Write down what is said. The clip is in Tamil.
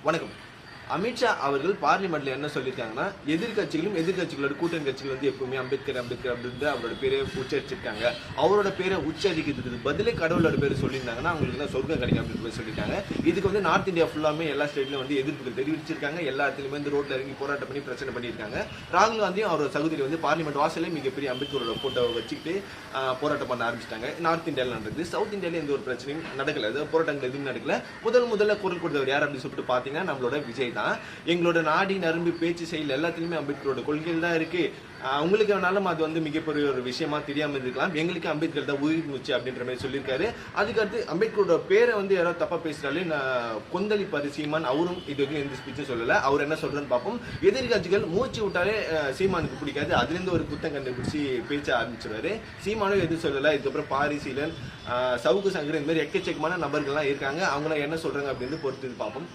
வணக்கம். அமித்ஷா அவர்கள் பார்லிமெண்ட்ல என்ன சொல்லியிருக்காங்கன்னா, எதிர்க்கட்சிகளோட கூட்டணி கட்சிகள் வந்து எப்பவுமே அம்பேத்கர் அப்படின்னு அவரோட பேரை உச்சரிச்சிருக்காங்க. அவரோட பேரை உச்சரிக்கிறதுக்கு பதிலே கடவுளோட பேரை சொல்லியிருந்தாங்கன்னா அவங்களுக்கு தான் சொர்க்கம் கிடைக்கும் அப்படின்னு சொல்லியிருக்காங்க. இதுக்கு வந்து நார்த் இந்தியா ஃபுல்லாமே எல்லா ஸ்டேட்லயும் வந்து எதிர்ப்புகள் தெரிவிச்சிருக்காங்க. எல்லா இடத்துலயுமே வந்து ரோட்ல இறங்கி போராட்டம் பண்ணி பிரச்சனை பண்ணியிருக்காங்க. ராகுல் காந்தியும் அவரோட சகோதரி வந்து பார்லிமெண்ட் வாசலே மிகப்பெரிய அம்பேத்கரோட போட்டோவை வச்சுக்கிட்டு போராட்டம் பண்ண ஆரம்பிச்சிட்டாங்க. நார்த் இந்தியாவில் நடந்தது. சவுத் இந்தியாவில் எந்த ஒரு பிரச்சனையும் நடக்கல, போராட்டங்கள் எதுவும் நடக்கல. முதல்ல குரல் கொடுத்தவர் யார் அப்படின்னு சொல்லிட்டு பாத்தீங்கன்னா நம்மளோட விஜய் தான். எங்களோட நாடி நரம்பு பேச்சு செயல் எல்லாத்துலயுமே அம்பேத்கரோட கொள்கைகள் தான் இருக்கு. உங்களுக்கு வேணாலும் அது வந்து மிகப்பெரிய ஒரு விஷயமா தெரியாம இருக்கலாம். எங்களுக்கு அம்பேத்கர் தான் உயிர் மூச்சு அப்படின்ற மாதிரி சொல்லியிருக்காரு. அதுக்கடுத்து அம்பேத்கரோட பேரை வந்து யாராவது தப்பா பேசுறாலே கொந்தளிப்பாரு சீமான். அவரும் இது வரைக்கும் எந்த ஸ்பீச்சும் சொல்லல. அவர் என்ன சொல்றன்னு பார்ப்போம். எதிர்கட்சிகள் மூச்சு விட்டாலே சீமானுக்கு பிடிக்காது. அதுல இருந்து ஒரு குத்தம் கண்டுபிடிச்சு பேச்ச ஆரம்பிச்சிருவாரு. சீமானும் எதுவும் சொல்லல. இதுக்கப்புறம் பாரிசீலன், சவுக்கு சங்கர் இந்த மாதிரி எக்கச்சக்கமான நபர்கள்லாம் இருக்காங்க. அவங்க என்ன சொல்றாங்க அப்படின்னு பொறுத்து பார்ப்போம்.